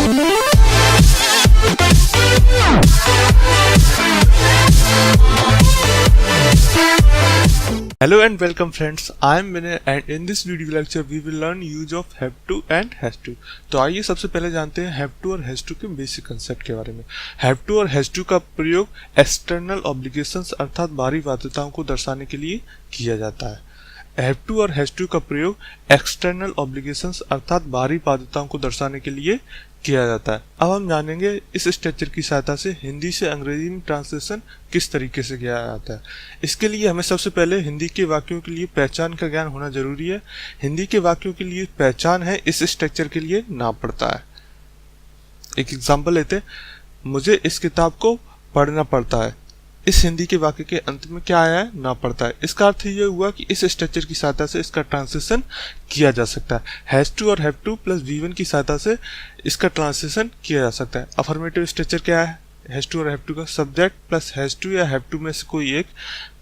Hello and welcome friends, I am Vinay and in this video lecture we will learn use of have to and has to। तो आइए सबसे पहले जानते हैं have to और has to के basic concept के बारे में। have to और has to का प्रयोग एक्सटर्नल ऑब्लिगेशंस अर्थात बाहरी बाध्यताओं को दर्शाने के लिए किया जाता है। have to और has to का प्रयोग एक्सटर्नल ऑब्लिगेशंस अर्थात बाहरी बाध्यताओं को दर्शाने के लिए किया जाता है। अब हम जानेंगे इस स्ट्रक्चर की सहायता से हिंदी से अंग्रेजी में ट्रांसलेशन किस तरीके से किया जाता है। इसके लिए हमें सबसे पहले हिंदी के वाक्यों के लिए पहचान का ज्ञान होना जरूरी है। हिंदी के वाक्यों के लिए पहचान है इस स्ट्रक्चर के लिए नाम पड़ता है। एक एग्जांपल लेते हैं, मुझे इस किताब को पढ़ना पड़ता है। इस हिंदी के वाक्य के अंत में क्या आया है? ना पड़ता है। इसका अर्थ ये हुआ कि इस स्ट्रक्चर की सहायता से इसका ट्रांसलेशन किया जा सकता है। हैज टू और हैव टू प्लस V1 की सहायता से इसका ट्रांसलेशन किया जा सकता है। अफर्मेटिव स्ट्रक्चर क्या है? हैज टू और हैव टू का सब्जेक्ट प्लस हैज टू या हैव टू में से कोई एक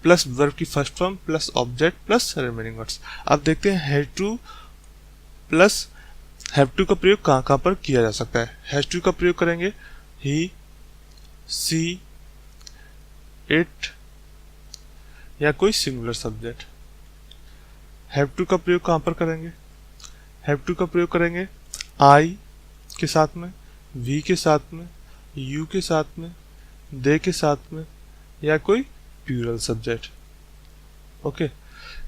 प्लस वर्ब की first form plus object plus remaining words. अब देखते हैं has to plus have to का प्रयोग कहाँ कहाँ पर किया जा सकता है। हैज टू का प्रयोग करेंगे ही, सी, इट या कोई सिंगुलर सब्जेक्ट। हैव टू का प्रयोग कहाँ पर करेंगे? हैव टू का प्रयोग करेंगे आई के साथ में, वी के साथ में, यू के साथ में, दे के साथ में या कोई plural subject. Okay,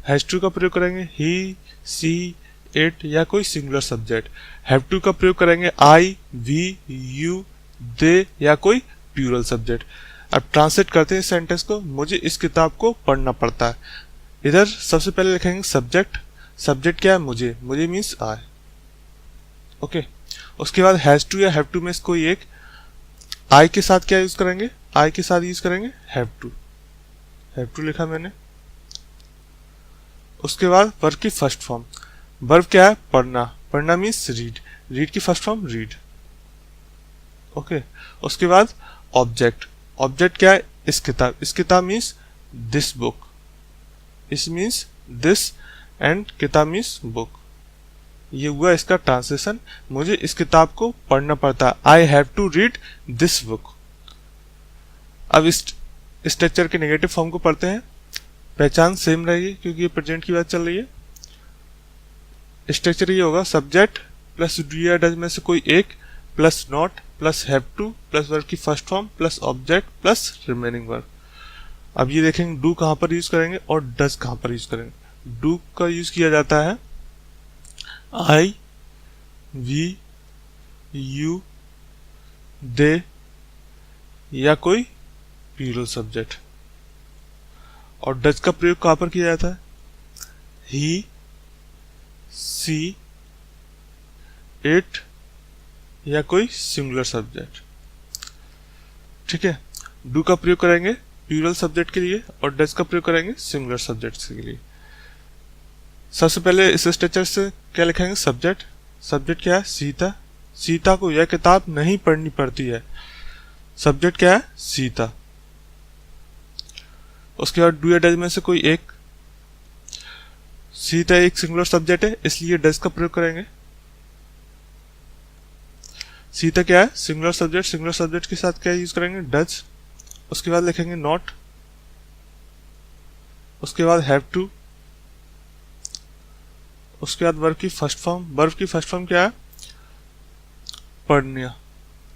has to का प्रयोग करेंगे ही, सी, इट या कोई सिंगुलर सब्जेक्ट। हैव टू का प्रयोग करेंगे आई, वी, यू, दे या कोई प्लूरल सब्जेक्ट। अब ट्रांसलेट करते हैं सेंटेंस को। मुझे इस किताब को पढ़ना पड़ता है। इधर सबसे पहले लिखेंगे सब्जेक्ट। सब्जेक्ट क्या है? मुझे मीन्स आई। ओके, उसके बाद हैज टू या हैव टू में से कोई एक। आई के साथ क्या यूज करेंगे? आई के साथ यूज करेंगे हैव टू। हैव टू लिखा मैंने। उसके बाद वर्ब की फर्स्ट फॉर्म। वर्ब क्या है? पढ़ना। पढ़ना मीन्स रीड। रीड की फर्स्ट फॉर्म रीड। ओके, उसके बाद ऑब्जेक्ट। ऑब्जेक्ट क्या है? इस किताब। इस किताब मीन्स दिस बुक। इस मीन्स दिस एंड किताब मीन्स बुक। ये हुआ इसका ट्रांसलेशन। मुझे इस किताब को पढ़ना पड़ता है। I have to read this book. अब इस स्ट्रक्चर के नेगेटिव फॉर्म को पढ़ते हैं। पहचान सेम रहेगी क्योंकि ये प्रेजेंट की बात चल रही है। स्ट्रक्चर ये होगा सब्जेक्ट प्लस डू या डज में से कोई एक plus not plus have to plus verb की first form plus object plus remaining verb. अब ये देखेंगे डू कहाँ पर यूज करेंगे और डज कहाँ पर यूज करेंगे। डू का यूज किया जाता है आई, वी, यू, दे या कोई प्लूरल सब्जेक्ट। और डज का प्रयोग कहाँ पर किया जाता है? ही, सी, इट या कोई सिंगुलर सब्जेक्ट। ठीक है, डू का प्रयोग करेंगे प्लूरल सब्जेक्ट के लिए और डज का प्रयोग करेंगे सिंगुलर सब्जेक्ट के लिए। सबसे पहले इस स्ट्रक्चर से क्या लिखेंगे? सब्जेक्ट। सब्जेक्ट क्या है? सीता। सीता को यह किताब नहीं पढ़नी पड़ती है। सब्जेक्ट क्या है? सीता। उसके बाद डू या डज में से कोई एक। सीता एक सिंगुलर सब्जेक्ट है इसलिए डज का प्रयोग करेंगे। सीता क्या है? Singular subject. सिंगुलर सब्जेक्ट के साथ क्या यूज करेंगे? डज। उसके बाद लिखेंगे नॉट। उसके बाद हैव टू। उसके बाद वर्ब की फर्स्ट फॉर्म। वर्ब की फर्स्ट फॉर्म क्या है? पढ़ना।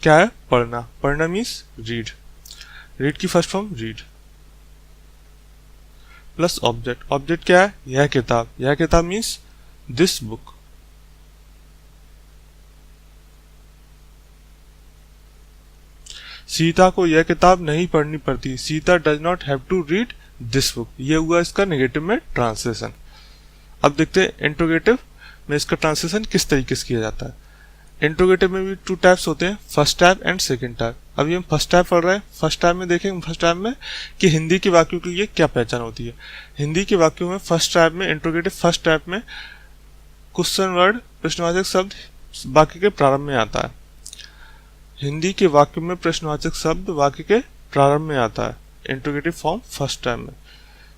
क्या है? पढ़ना। पढ़ना मीन्स रीड। रीड की first form read plus object. Object क्या है? यह किताब। यह किताब मीन्स दिस बुक। सीता को यह किताब नहीं पढ़नी पड़ती। Sita does not have to read this book. यह हुआ इसका नेगेटिव में ट्रांसलेशन। अब देखते हैं इंट्रोगेटिव में इसका ट्रांसलेशन किस तरीके से किया जाता है। इंट्रोगेटिव में भी टू टाइप्स होते हैं, first type and second type. अभी हम फर्स्ट टाइप पढ़ रहे हैं। फर्स्ट टाइप में देखेंगे फर्स्ट टाइप में कि हिंदी के वाक्यों के लिए क्या पहचान होती है। हिंदी के वाक्यों में फर्स्ट टाइप में इंट्रोगेटिव फर्स्ट टाइप में क्वेश्चन वर्ड प्रश्नवाचक शब्द वाक्य के प्रारंभ में आता है। हिंदी के वाक्य में प्रश्नवाचक शब्द वाक्य के प्रारंभ में आता है। इंट्रोगेटिव फॉर्म फर्स्ट टाइप में।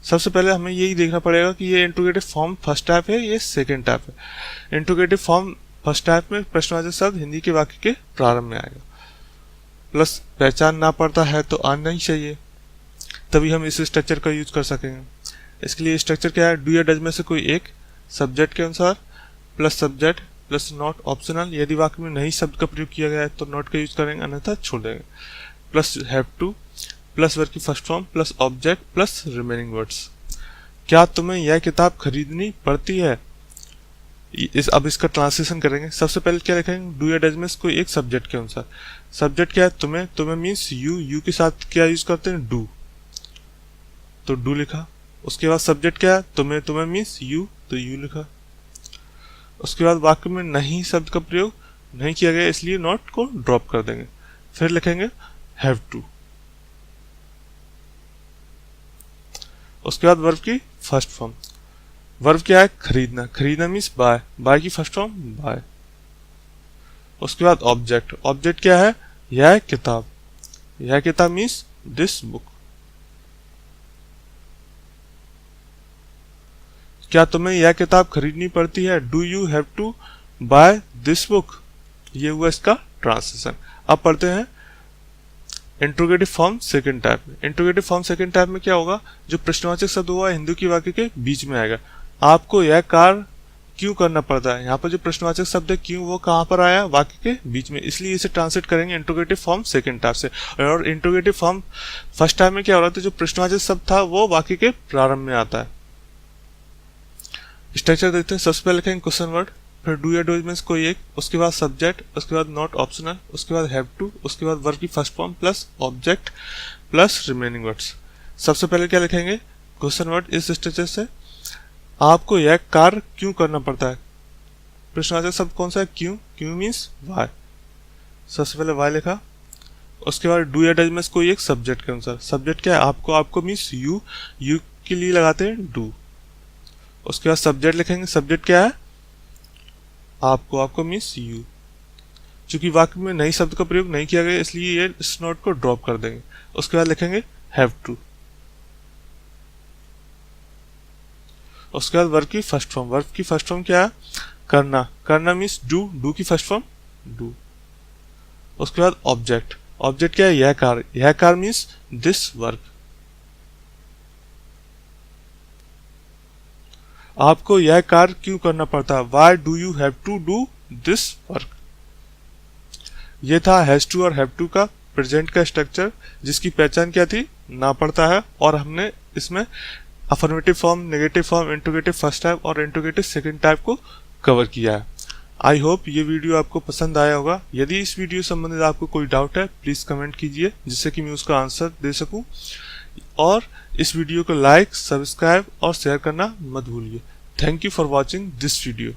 सबसे पहले हमें यही देखना पड़ेगा कि ये इंट्रोगेटिव फॉर्म फर्स्ट टाइप है, ये सेकंड टाइप है। इंट्रोगेटिव फॉर्म फर्स्ट टाइप में प्रश्नवाचक शब्द हिंदी के वाक्य के प्रारंभ में आएगा। प्लस पहचान ना पड़ता है तो आना ही चाहिए, तभी हम इस स्ट्रक्चर का यूज कर सकेंगे। इसके लिए स्ट्रक्चर क्या है, डू या डज में से कोई एक सब्जेक्ट के अनुसार plus subject plus not optional, यदि वाक्य में नहीं शब्द का प्रयोग किया गया है तो नॉट का यूज करेंगे, अन्यथा छोड़ देंगे। Plus have to plus verb की first form plus object plus remaining words. क्या तुम्हें यह किताब खरीदनी पड़ती है? अब इसका ट्रांसलेशन करेंगे। सबसे पहले क्या लिखेंगे, डू या डज में से कोई एक सब्जेक्ट के अनुसार। सब्जेक्ट क्या है, तुम्हें मीन्स यू के साथ क्या यूज करते हैं, डू, तो डू लिखा। उसके बाद सब्जेक्ट क्या है, तुम्हें मीन्स यू, तो यू लिखा। उसके बाद वाक्य में नहीं शब्द का प्रयोग नहीं किया गया, इसलिए नॉट को ड्रॉप कर देंगे। फिर लिखेंगे हैव टू। उसके बाद वर्ब की फर्स्ट फॉर्म। वर्ब क्या है, खरीदना, खरीदना मीन्स बाय, बाय की फर्स्ट फॉर्म बाय। उसके बाद ऑब्जेक्ट क्या है, यह किताब मीन्स दिस बुक। क्या तुम्हें यह किताब खरीदनी पड़ती है, do you have to buy this book. ये हुआ इसका ट्रांसलेशन। अब पढ़ते हैं इंट्रोगेटिव फॉर्म सेकंड टाइप में। इंट्रोगेटिव फॉर्म सेकंड टाइप में क्या होगा, जो प्रश्नवाचक शब्द हुआ हिंदी की वाक्य के बीच में आएगा। आपको यह कार्य क्यों करना पड़ता है, यहाँ पर जो प्रश्नवाचक शब्द है क्यों, वो कहाँ पर आया, वाक्य के बीच में, इसलिए इसे ट्रांसलेट करेंगे इंट्रोगेटिव फॉर्म सेकंड टाइप से। और इंट्रोगेटिव फॉर्म फर्स्ट टाइप में क्या हो रहा था, जो प्रश्नवाचक शब्द था वो वाक्य के प्रारंभ में आता है। स्ट्रक्चर देखते हैं। सबसे पहले लिखेंगे क्वेश्चन वर्ड, फिर डू या डज में कोई एक, उसके बाद सब्जेक्ट, उसके बाद नॉट ऑप्शनल, उसके बाद हैव टू, उसके बाद वर्ब की first form plus object plus remaining words. सबसे पहले क्या लिखेंगे, क्वेश्चन वर्ड इस स्ट्रक्चर से, आपको यह कार्य क्यों करना पड़ता है। प्रश्नवाचक शब्द कौन सा है, क्यों मीन्स वाई। सबसे पहले वाई लिखा। उसके बाद डू या डज में कोई एक सब्जेक्ट के अनुसार। सब्जेक्ट क्या है, आपको मीन्स यू के लिए लगाते हैं डू। उसके बाद सब्जेक्ट लिखेंगे। सब्जेक्ट क्या है, आपको मीन्स यू। चूंकि वाक्य में नई शब्द का प्रयोग नहीं किया गया, इसलिए ये इस नोट को ड्रॉप कर देंगे। उसके बाद लिखेंगे हैव टू। उसके बाद वर्ब की फर्स्ट फॉर्म। वर्ब की फर्स्ट फॉर्म क्या है, करना मीन्स डू की फर्स्ट फॉर्म डू। उसके बाद ऑब्जेक्ट क्या है, यह कार्य मीन्स दिस वर्क। आपको यह कार्य क्यों करना पड़ता है, why do you have to do this work. ये था हैज टू और हैव टू का प्रेजेंट का स्ट्रक्चर, जिसकी पहचान क्या थी, ना पड़ता है, और हमने इसमें affirmative form, negative form, interrogative first type और इंट्रोगेटिव सेकंड टाइप को कवर किया है। आई होप ये वीडियो आपको पसंद आया होगा। यदि इस वीडियो संबंधित आपको कोई डाउट है, प्लीज कमेंट कीजिए, जिससे कि मैं उसका आंसर दे सकूं। और इस वीडियो को लाइक, सब्सक्राइब और शेयर करना मत भूलिए। Thank you for watching this video.